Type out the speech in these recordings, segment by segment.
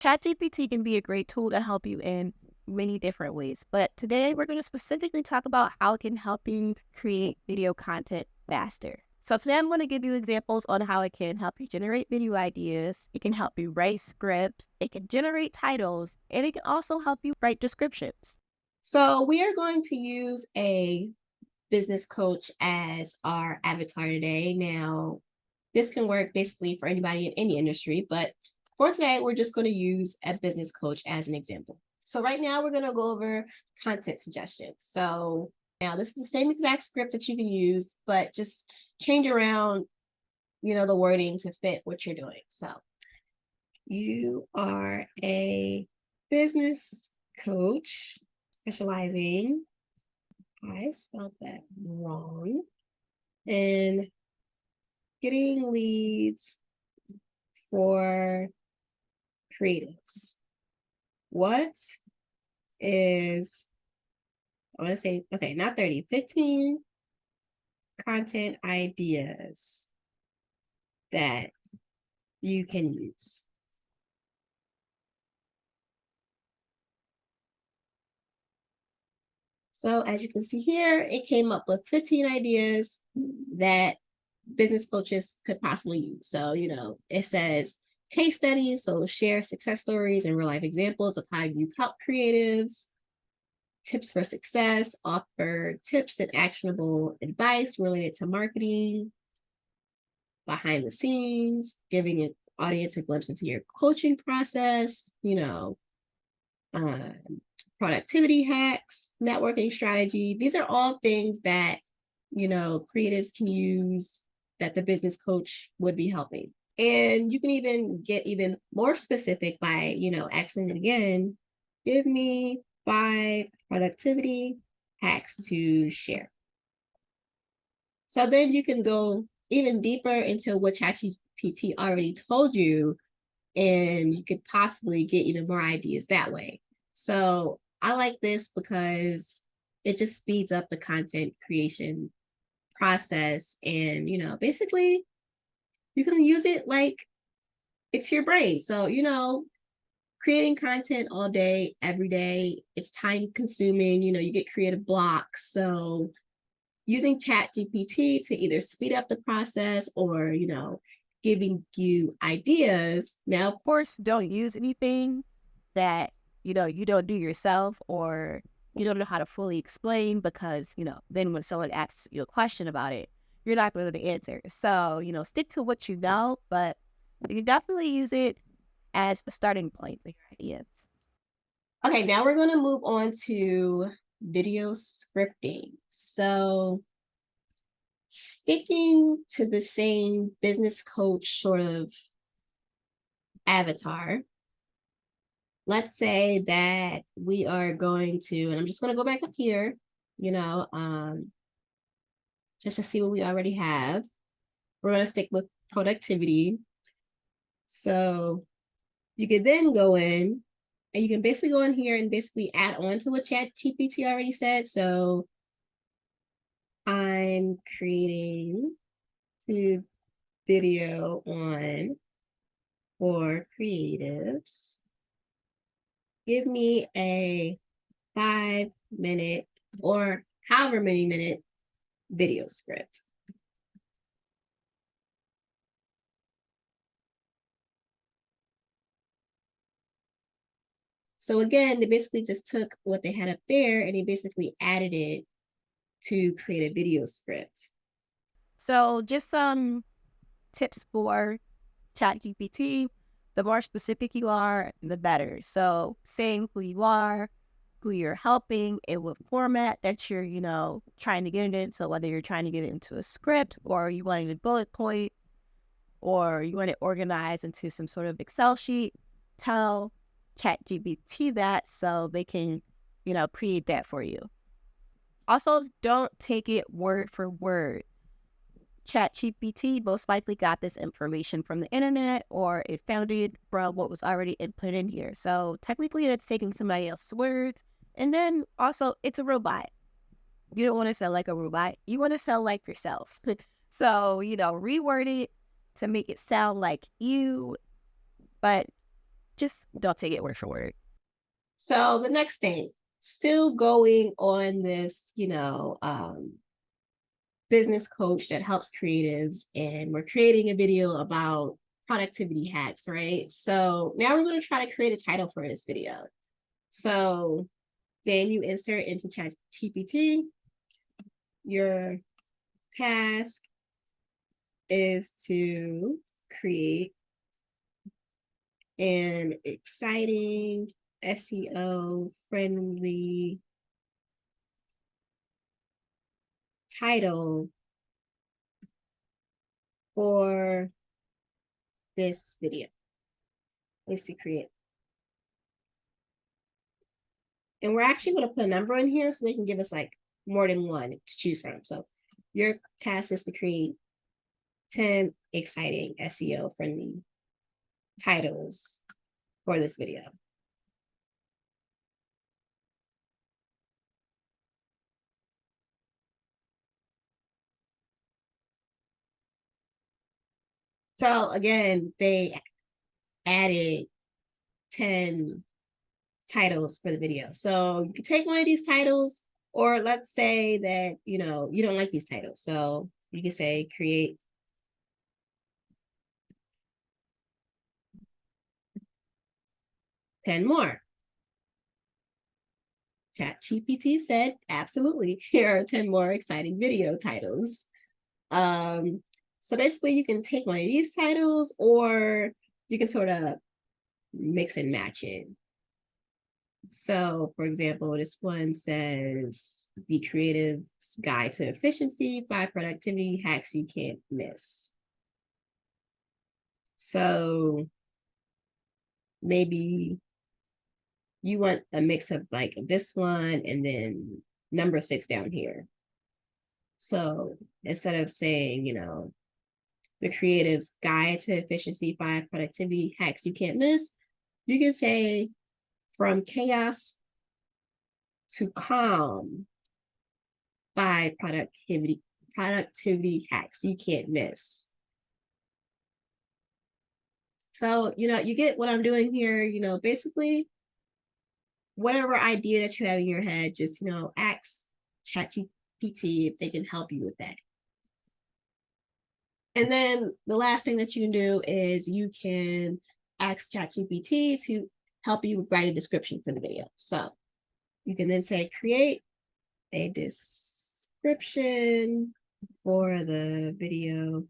ChatGPT can be a great tool to help you in many different ways, but today we're going to specifically talk about how it can help you create video content faster. So today I'm going to give you examples on how it can help you generate video ideas, it can help you write scripts, it can generate titles, and it can also help you write descriptions. So we are going to use a business coach as our avatar today. Now, this can work basically for anybody in any industry, but for today, we're just going to use a business coach as an example. So right now, we're going to go over content suggestions. So now this is the same exact script that you can use, but just change around, the wording to fit what you're doing. So you are a business coach specializing, I spelled that wrong, and getting leads for creatives. What is, I want to say, okay, not 30, 15 content ideas that you can use. So as you can see here, it came up with 15 ideas that business coaches could possibly use. So, it says case studies, so share success stories and real life examples of how you help creatives, tips for success, offer tips and actionable advice related to marketing, behind the scenes, giving an audience a glimpse into your coaching process, um, productivity hacks, networking strategy. These are all things that, creatives can use that the business coach would be helping. And you can even get even more specific by, asking it again, give me 5 productivity hacks to share. So then you can go even deeper into what ChatGPT already told you, and you could possibly get even more ideas that way. So I like this because it just speeds up the content creation process. And, basically you can use it like it's your brain. So, creating content all day, every day, it's time consuming, you get creative blocks. So using Chat GPT to either speed up the process or, giving you ideas. Now, Of course, don't use anything that, you don't do yourself or you don't know how to fully explain because, then when someone asks you a question about it, you're not going to answer. So, stick to what you know, but you can definitely use it as a starting point for your ideas. okay, now we're going to move on to video scripting. So sticking to the same business coach sort of avatar, let's say that we are going to, and I'm just going to go back up here, just to see what we already have. We're going to stick with productivity. So you could then go in and you can basically go in here and basically add on to what Chat GPT already said. So I'm creating to video on for creatives. Give me a 5-minute or however many minute video script. So again, they basically just took what they had up there and they basically added it to create a video script. So, just some tips for ChatGPT. The more specific you are, the better. So, saying who you are, who you're helping, in what format that you're, trying to get it in. So, whether you're trying to get it into a script or you want it bullet points or you want it organized into some sort of Excel sheet, tell ChatGPT that so they can, create that for you. Also, don't take it word for word. ChatGPT most likely got this information from the internet or it found it from what was already input in here. So technically it's taking somebody else's words. And then also it's a robot. You don't want to sound like a robot. You want to sound like yourself. So, reword it to make it sound like you, but just don't take it word for word. So the next thing, still going on this, business coach that helps creatives, and we're creating a video about productivity hacks, right? So now we're going to try to create a title for this video. So then you insert into Chat GPT. Your task is to create an exciting SEO friendly title for this video. Is to create. And we're actually going to put a number in here so they can give us like more than one to choose from. So your task is to create 10 exciting SEO friendly titles for this video. So again, they added 10 titles for the video. So you can take one of these titles, or let's say that, you don't like these titles. So you can say create 10 more. ChatGPT said, absolutely, here are 10 more exciting video titles. So basically you can take one of these titles, or you can sort of mix and match it. So for example, this one says the creative's guide to efficiency, 5 productivity hacks you can't miss. So maybe you want a mix of like this one and then number 6 down here. So instead of saying, the creative's guide to efficiency, 5 productivity hacks you can't miss, you can say from chaos to calm, 5 productivity hacks you can't miss. So, you get what I'm doing here. Basically, whatever idea that you have in your head, just, ask ChatGPT if they can help you with that. And then the last thing that you can do is you can ask ChatGPT to help you write a description for the video. So you can then say, create a description for the video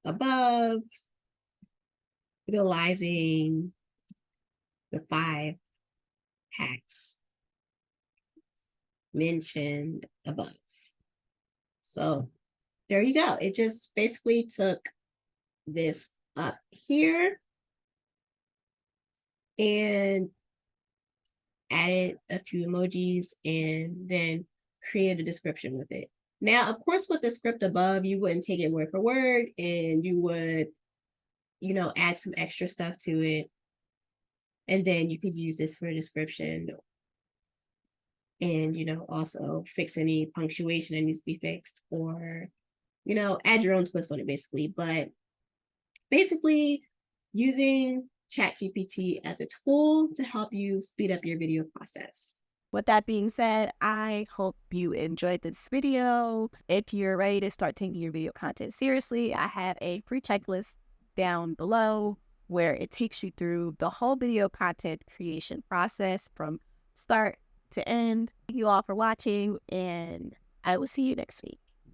above, utilizing the 5 hacks mentioned above. So there you go. It just basically took this up here and added a few emojis and then created a description with it. Now, of course, with the script above, you wouldn't take it word for word, and you would, add some extra stuff to it. And then you could use this for a description, and, also fix any punctuation that needs to be fixed, or, add your own twist on it, basically. But basically, using ChatGPT as a tool to help you speed up your video process. With that being said, I hope you enjoyed this video. If you're ready to start taking your video content seriously, I have a free checklist down below where it takes you through the whole video content creation process from start to end. Thank you all for watching, and I will see you next week.